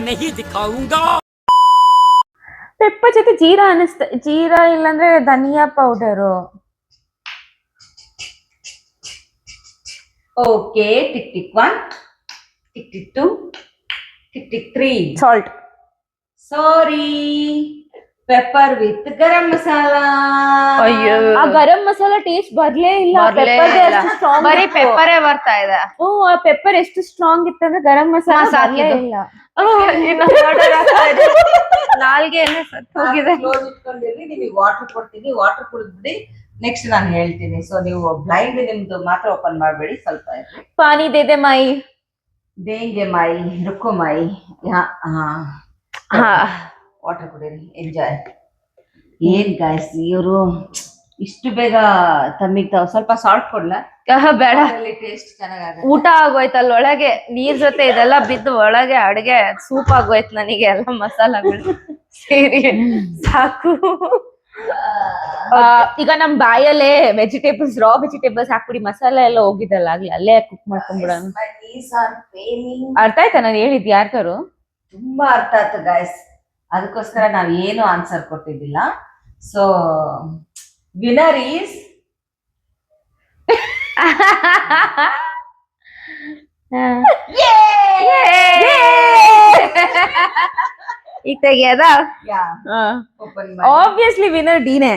नहीं दिखाऊंगा. ಪೆಪ್ಪರ್ ಜೊತೆ ಜೀರಾ ಅನಿಸ್ತ, ಜೀರಾ ಇಲ್ಲಾಂದ್ರೆ ಧನಿಯಾ powder. Okay, tick tick 1, tick tick 2, tick tick 3. Salt. Sorry, pepper with garam masala. ಅಯ್ಯೋ, ಆ ಗರಂ ಮಸಾಲಾ ಟೇಸ್ಟ್ ಬರ್ಲೇ ಇಲ್ಲ. ಬರ್ಲೇ ಪೆಪ್ಪರ್ ಇಲ್ಲ. ಎಷ್ಟು ಸ್ಟ್ರಾಂಗ್, ಬರೀ ಪೆಪ್ಪರೇ ಬರ್ತಾ ಇದೆ. ಆ ಪೆಪ್ಪರ್ ಎಷ್ಟು ಸ್ಟ್ರಾಂಗ್ ಇತ್ತಂದ್ರೆ ಗರಂ ಮಸಾಲಾ ಬರ್ಲೇ ಸಾಕಿದ್ದು. ಇಲ್ಲ. ನಾಲ್ಗೆ ಎಲ್ಲ ಸತ್ತು ಹೋಗಿದೆ. ಕ್ಲೋಸ್ ಇಟ್ಕೊಂಡಿರ್ರಿ, ನಿಮಗೆ ವಾಟರ್ ಕೊಡ್ತೀನಿ, ವಾಟರ್ ಕುಡಿದ್ಬಿಡಿ. ನೆಕ್ಸ್ಟ್ ನಾನು ಹೇಳ್ತೀನಿ. ಸೊ ನೀವು ಬ್ಲೈಂಡ್ ನಿಮ್ದು ಮಾತ್ರ ಓಪನ್ ಮಾಡಬೇಡಿ, ಸ್ವಲ್ಪ ಇರ್ರಿ. ಪಾನಿ ದೇದೆ ಮಾಯಿ, ದೇಂಗೆ ಮಾಯಿ, ರುಕ್ಕೋ ಮಾಯಿ. ವಾಟರ್ ಕುಡೀರಿ, ಎಂಜಾಯ್. ಏನ್ ಗಾಯ್ಸ್ ಇವರು ಇಷ್ಟು ಬೇಗ ತಮ್ಮಿಗೆ ತಾವು ಸ್ವಲ್ಪ ಸಾಲ್ಟ್ ಕೊಡ್ಲಾ? ಬೇಡ, ಟೇಸ್ಟ್ ಚೆನ್ನಾಗ. ಊಟ ಆಗೋಯ್ತಲ್ಲ ಒಳಗೆ, ನೀರ್ ಜೊತೆ ಇದೆಲ್ಲ ಬಿದ್ದು ಒಳಗೆ ಅಡ್ಗೆ ಸೂಪ್ ಆಗೋಯ್ತು ನನಗೆ. ಎಲ್ಲ ಮಸಾಲಾಗಳು ಸೇರಿ ಸಾಕು. ಈಗ ನಮ್ ಬಾಯಲ್ಲೇ ವೆಜಿಟೇಬಲ್ಸ್, ರಾ ವೆಜಿಟೇಬಲ್ಸ್ ಹಾಕ್ಬಿಡಿ, ಮಸಾಲೆ ಎಲ್ಲ ಹೋಗಿದಲ್ಲ ಆಗ್ಲಿ, ಅಲ್ಲೇ ಕುಕ್ ಮಾಡ್ಕೊಂಡ್ಬಿಡೋಣ. ಅರ್ಥ ಆಯ್ತಾ ನಾನು ಹೇಳಿದ್ ಯಾರ್ಗಾರು? ತುಂಬಾ ಅರ್ಥ ಆಯ್ತು ಗಾಯ್ಸ್. ಅದಕ್ಕೋಸ್ಕರ ನಾವ್ ಏನು ಆನ್ಸರ್ ಕೊಟ್ಟಿದ್ದಿಲ್ಲ. ಸೊ ವಿನರ್ ಈಸ್ ಈಗ ತೆಗಿಯದ? ಓಪನ್ ಆಬ್ವಿಯಸ್ಲಿ ವಿನರ್ ಡಿನೇ.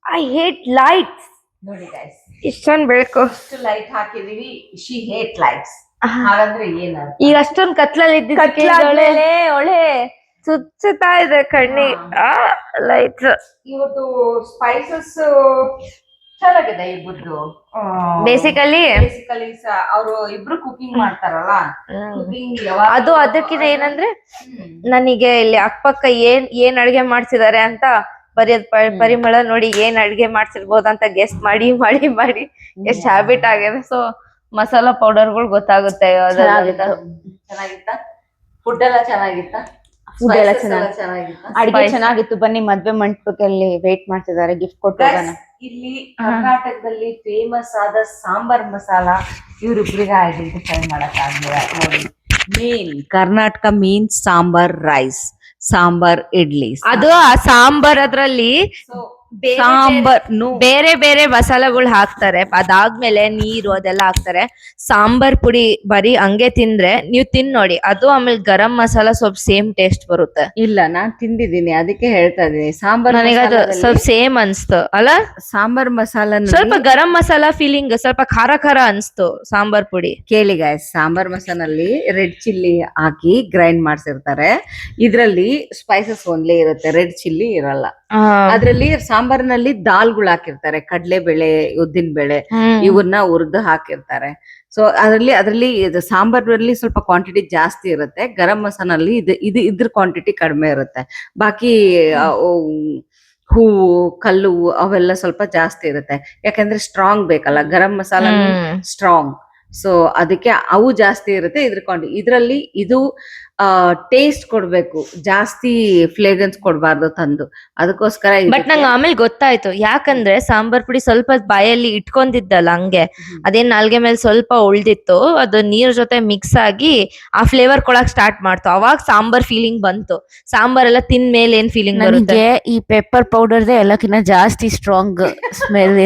I hate lights. ನೋಡಿ ಗಾಯ್ಸ್, ಇಷ್ಟೊಂದ್ ಬೆಳಕು, ಇಷ್ಟು ಲೈಟ್ ಹಾಕಿದೀವಿ. She hate lights. ಹಾಗಂದ್ರೆ ಏನ? ಈಗ ಅಷ್ಟೊಂದ್ ಕತ್ಲಲ್ಲಿ ಕತ್ಲಾದ್ಮೇಲೆ ಒಳ್ಳೆ ಚುಚ್ಚುತ್ತಾ ಇದೆ ಕಣ್ಣಿ ಲೈಟ್ಸ್. ಇವತ್ತು ಸ್ಪೈಸಸ್ ಚೆನ್ನಾಗಿದೆ ಇಬ್ಬರದು. ಬೇಸಿಕಲಿ ಅವರು ಇಬ್ರು ಕುಕಿಂಗ್ ಮಾಡ್ತಾರಲ್ಲ, ಕುಕಿಂಗ್ ಅದು ಅದಕ್ಕಿಂತ ಏನಂದ್ರೆ ನನಗೆ ಇಲ್ಲಿ ಅಕ್ಕಪಕ್ಕ ಏನ್ ಅಡ್ಗೆ ಮಾಡ್ಸಿದಾರೆ ಅಂತ ಬರೆಯೋದ್ ಪರಿಮಳ ನೋಡಿ ಏನ್ ಅಡ್ಗೆ ಮಾಡ್ಸಿರ್ಬೋದು ಅಂತ ಗೆಸ್ಟ್ ಮಾಡಿ ಮಾಡಿ ಮಾಡಿ ಎಷ್ಟ್ ಹ್ಯಾಬಿಟ್ ಆಗಿದೆ. ಸೊ ಮಸಾಲಾ ಪೌಡರ್ಗಳು ಗೊತ್ತಾಗುತ್ತೆ. ಚೆನ್ನಾಗಿತ್ತ? ಫುಡ್ ಎಲ್ಲ ಚೆನ್ನಾಗಿತ್ತ? ಫುಡ್ ಎಲ್ಲ ಚೆನ್ನಾಗಿತ್ತ? ಅಡಿಗೆ ಚೆನ್ನಾಗಿತ್ತು. ಬನ್ನಿ ಮದ್ವೆ ಮಂಟಪದಲ್ಲಿ ವೇಟ್ ಮಾಡ್ತಿದ್ದಾರೆ, ಗಿಫ್ಟ್ ಕೊಟ್ಟು ಹೋಗೋಣ. ಇಲ್ಲಿ ಕರ್ನಾಟಕದಲ್ಲಿ ಫೇಮಸ್ ಆದ ಸಾಂಬಾರ್ ಮಸಾಲ ಇವ್ರಿಬ್ರಿಗೆ ಐಡೆಂಟಿಫೈ ಮಾಡಕ್ ಆಗಿಲ್ಲ ನೋಡಿ. Main Karnataka means sambar rice, sambar idli, ಅದು ಆ ಸಾಂಬಾರ್ ಅದ್ರಲ್ಲಿ ಸಾಂಬಾರ್ ಬೇರೆ ಬೇರೆ ಮಸಾಲೆಗಳು ಹಾಕ್ತಾರೆ. ಅದಾದ್ಮೇಲೆ ನೀರು ಅದೆಲ್ಲ ಹಾಕ್ತಾರೆ. ಸಾಂಬಾರ್ ಪುಡಿ ಬರೀ ಹಂಗೆ ತಿಂದ್ರೆ ನೀವ್ ನೋಡಿ, ಅದು ಆಮೇಲೆ ಗರಂ ಮಸಾಲ ಸ್ವಲ್ಪ ಸೇಮ್ ಟೇಸ್ಟ್ ಬರುತ್ತೆ. ಇಲ್ಲ, ನಾನ್ ತಿಂದಿದ್ದೀನಿ, ಅದಕ್ಕೆ ಹೇಳ್ತಾ ಇದೀನಿ. ಸಾಂಬಾರ್ ನನಗೆ ಅದು ಸ್ವಲ್ಪ ಸೇಮ್ ಅನ್ಸ್ತು ಅಲ್ಲ. ಸಾಂಬಾರ್ ಮಸಾಲ ಸ್ವಲ್ಪ ಗರಂ ಮಸಾಲ ಫೀಲಿಂಗ್, ಸ್ವಲ್ಪ ಖಾರ ಖಾರ ಅನ್ಸ್ತು ಸಾಂಬಾರ್ ಪುಡಿ. ಕೇಳಿ ಗಾಯ್ಸ್, ಸಾಂಬಾರ್ ಮಸಾಲಲ್ಲಿ ರೆಡ್ ಚಿಲ್ಲಿ ಹಾಕಿ ಗ್ರೈಂಡ್ ಮಾಡ್ಸಿರ್ತಾರೆ. ಇದ್ರಲ್ಲಿ ಸ್ಪೈಸಸ್ ಓನ್ಲಿ ಇರುತ್ತೆ, ರೆಡ್ ಚಿಲ್ಲಿ ಇರಲ್ಲ. ಅದ್ರಲ್ಲಿ ಸಾಂಬಾರ್ನಲ್ಲಿ ದಾಲ್ಗಳು ಹಾಕಿರ್ತಾರೆ, ಕಡ್ಲೆ ಬೇಳೆ, ಉದ್ದಿನ ಬೇಳೆ, ಇವನ್ನ ಹುರಿದು ಹಾಕಿರ್ತಾರೆ. ಸೊ ಅದ್ರಲ್ಲಿ ಸಾಂಬಾರಲ್ಲಿ ಸ್ವಲ್ಪ ಕ್ವಾಂಟಿಟಿ ಜಾಸ್ತಿ ಇರುತ್ತೆ. ಗರಂ ಮಸಾಲಲ್ಲಿ ಇದ್ರ ಕ್ವಾಂಟಿಟಿ ಕಡಿಮೆ ಇರುತ್ತೆ. ಬಾಕಿ ಹೂವು, ಕಲ್ಲು ಅವೆಲ್ಲ ಸ್ವಲ್ಪ ಜಾಸ್ತಿ ಇರುತ್ತೆ. ಯಾಕಂದ್ರೆ ಸ್ಟ್ರಾಂಗ್ ಬೇಕಲ್ಲ, ಗರಂ ಮಸಾಲ ಸ್ಟ್ರಾಂಗ್. ಸೊ ಅದಕ್ಕೆ ಅವು ಜಾಸ್ತಿ ಇರುತ್ತೆ. ಇದ್ರಲ್ಲಿ ಇದು ಟೇಸ್ಟ್ ಕೊಡ್ಬೇಕು, ಜಾಸ್ತಿ ಫ್ಲೇಗನ್ಸ್ ಕೊಡ್ಬಾರ್ದು ತಂದು. ಅದಕ್ಕೋಸ್ಕರ ಬಟ್ ನಂಗೆ ಆಮೇಲೆ ಗೊತ್ತಾಯ್ತು, ಯಾಕಂದ್ರೆ ಸಾಂಬಾರ್ ಪುಡಿ ಸ್ವಲ್ಪ ಬಾಯಲ್ಲಿ ಇಟ್ಕೊಂಡಿದ್ದಲ್ಲ ಹಂಗೆ, ಅದೇನ್ ನಾಲ್ಗೆ ಮೇಲೆ ಸ್ವಲ್ಪ ಉಳ್ದಿತ್ತು, ಅದು ನೀರ್ ಜೊತೆ ಮಿಕ್ಸ್ ಆಗಿ ಆ ಫ್ಲೇವರ್ ಕೊಡಕ್ ಸ್ಟಾರ್ಟ್ ಮಾಡ್ತು. ಅವಾಗ ಸಾಂಬಾರ್ ಫೀಲಿಂಗ್ ಬಂತು. ಸಾಂಬಾರ್ ಎಲ್ಲ ತಿಂದ ಮೇಲೆ ಏನ್ ಫೀಲಿಂಗ್ ಬರುತ್ತೆ? ಈ ಪೆಪ್ಪರ್ ಪೌಡರ್ ಎಲ್ಲಕ್ಕಿಂತ ಜಾಸ್ತಿ ಸ್ಟ್ರಾಂಗ್ ಸ್ಮೆಲ್,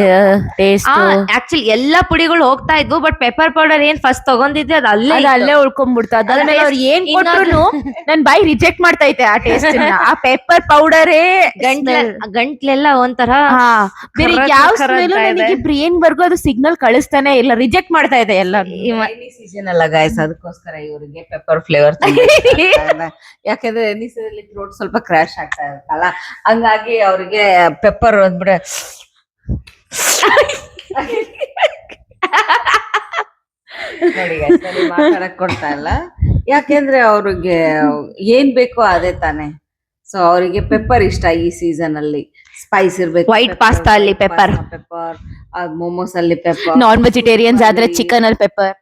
ಟೇಸ್ಟ್. ಆಕ್ಚುಲಿ ಎಲ್ಲಾ ಪುಡಿಗಳು ಹೋಗ್ತಾ ಇದ್ವು, ಬಟ್ ಪೆಪ್ಪರ್ ಪೌಡರ್ ಏನ್ ಫಸ್ಟ್ ತಗೊಂಡಿದ್ದೆ ಅದು ಅಲ್ಲೇ ಉಳ್ಕೊಂಡ್ಬಿಡ್ತು. ಅದಾದ್ಮೇಲೆ ಅವ್ರು ಏನ್ ಕೊಟ್ರು ನನ್ ಬಾಯಿ ರಿಜೆಕ್ಟ್ ಮಾಡ್ತಾ ಇದ್ದೆ ಆ ಟೇಸ್ಟ್. ಆ ಪೆಪ್ಪರ್ ಪೌಡರೇ ಗಂಟ್ಲೆಲ್ಲ ಒಂಥರ ಬೇರೆ ಯಾವ ಸ್ಮೆಲ್ ನನಗೆ ಬ್ರೇನ್ ವರ್ಗು ಅದು ಸಿಗ್ನಲ್ ಕಳಿಸ್ತಾನೆ ಇಲ್ಲ, ರಿಜೆಕ್ಟ್ ಮಾಡ್ತಾ ಇದೆ ಎಲ್ಲ. ಸೀಸನ್ ಅಲ್ಲ ಗಾಯ್ಸ್, ಅದಕ್ಕೋಸ್ಕರ ಇವರಿಗೆ ಪೆಪ್ಪರ್ ಫ್ಲೇವರ್. ಯಾಕಂದ್ರೆ ರೈನಿ ಸೀಸನ್ ಅಲ್ಲಿ ಥ್ರೋಟ್ ಸ್ವಲ್ಪ ಕ್ರಾಶ್ ಆಗ್ತಾ ಇರುತ್ತಲ್ಲ, ಹಂಗಾಗಿ ಅವ್ರಿಗೆ ಪೆಪ್ಪರ್ ಅಂದ್ಬಿಟ್ರೆ ನೋಡಿ ಮಾತಾಡಕ್ ಕೊಡ್ತಾ ಇಲ್ಲ. ಯಾಕೆಂದ್ರೆ ಅವ್ರಿಗೆ ಏನ್ ಬೇಕೋ ಅದೇ ತಾನೆ. ಸೊ ಅವರಿಗೆ ಪೆಪ್ಪರ್ ಇಷ್ಟ ಈ ಸೀಸನ್ ಅಲ್ಲಿ. ಸ್ಪೈಸ್ ಇರ್ಬೇಕು. ವೈಟ್ ಪಾಸ್ತಾ ಅಲ್ಲಿ ಪೆಪ್ಪರ್, ಮೋಮೋಸ್ ಅಲ್ಲಿ ಪೆಪ್ಪರ್, ನಾನ್ ವೆಜಿಟೇರಿಯನ್ಸ್ ಆದ್ರೆ ಚಿಕನ್ ಅಲ್ಲಿ ಪೆಪ್ಪರ್,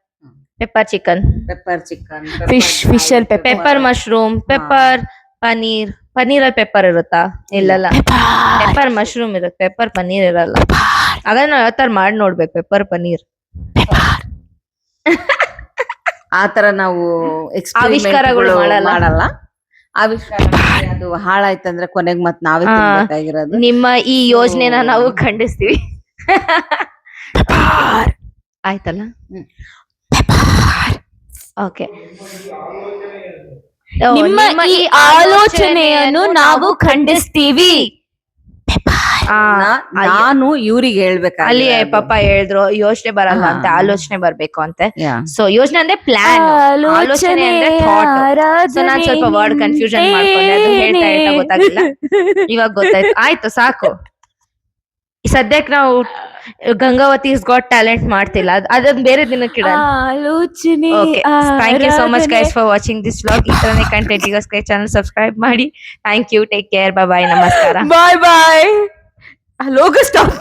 ಪೆಪ್ಪರ್ ಚಿಕನ್, ಫಿಶ್ ಅಲ್ಲಿ pepper mushroom, pepper paneer. Paneer ಅಲ್ಲಿ ಪೆಪ್ಪರ್ ಇರುತ್ತಾ? ಇಲ್ಲಲ್ಲ, ಪೆಪ್ಪರ್ ಮಶ್ರೂಮ್ ಇರುತ್ತೆ, ಪೆಪ್ಪರ್ ಪನೀರ್ ಇರಲ್ಲ. ಅದನ್ನ ಯಾವ ತರ ಮಾಡಿ ನೋಡ್ಬೇಕು, ಪೆಪ್ಪರ್ ಪನೀರ್. ಆತರ ನಾವು ಆವಿಷ್ಕಾರಗಳು ಮಾಡಲ್ಲ. ಆವಿಷ್ಕಾರ ಅದು ಹಾಳಾಯ್ತಂದ್ರೆ ಕೊನೆಗೆ ಮತ್ ನಾವೇ ತಿನ್ಬೇಕಾಗಿರೋದು. ನಿಮ್ಮ ಈ ಯೋಜನೆನ ನಾವು ಖಂಡಿಸ್ತೀವಿ. ಆಯ್ತಲ್ಲ? ಓಕೆ, ನಿಮ್ಮ ಈ ಆಲೋಚನೆಯನ್ನು ನಾವು ಖಂಡಿಸ್ತೀವಿ. ನಾನು ಇವ್ರಿಗೆ ಹೇಳ್ಬೇಕು, ಅಲ್ಲಿ ಪಾಪ ಹೇಳಿದ್ರು ಯೋಚನೆ ಬರಲ್ಲ ಅಂತ, ಆಲೋಚನೆ ಬರ್ಬೇಕು ಅಂತೆ. ಸೊ ಯೋಚನೆ ಅಂದ್ರೆ ಪ್ಲಾನ್, ಆಲೋಚನೆ ಅಂದ್ರೆ ಥಾಟ್. ಸೊ ನಾನ್ ಸ್ವಲ್ಪ ವರ್ಡ್ ಕನ್ಫ್ಯೂಷನ್ ಮಾಡ್ಕೊಂಡೆ, ಅದು ಹೇಳ್ತಾ ಹೇಳ್ತಾ ಗೊತ್ತಾಗಿಲ್ಲ. ಇವಾಗ ಗೊತ್ತಾಯ್ತು. ಆಯ್ತು, ಸಾಕು. ಸದ್ಯಕ್ಕೆ ನಾವು ಗಂಗಾವತಿ ಇಸ್ ಗಾಟ್ ಟ್ಯಾಲೆಂಟ್ ಮಾಡ್ತಿಲ್ಲ, ಅದನ್ನ ಬೇರೆ ದಿನಕ್ಕೆ ಇಡೋಣ. Okay, thank you so much guys for watching this vlog. ಈ ತರನೇ ಕಂಟೆಂಟ್ ಗೋಸ್ಕರ ಚಾನಲ್ ಸಬ್ಸ್ಕ್ರೈಬ್ ಮಾಡಿ. Thank you, take care, bye, ನಮಸ್ಕಾರ, ಬಾಯ್ ಬಾಯ್. Logo stop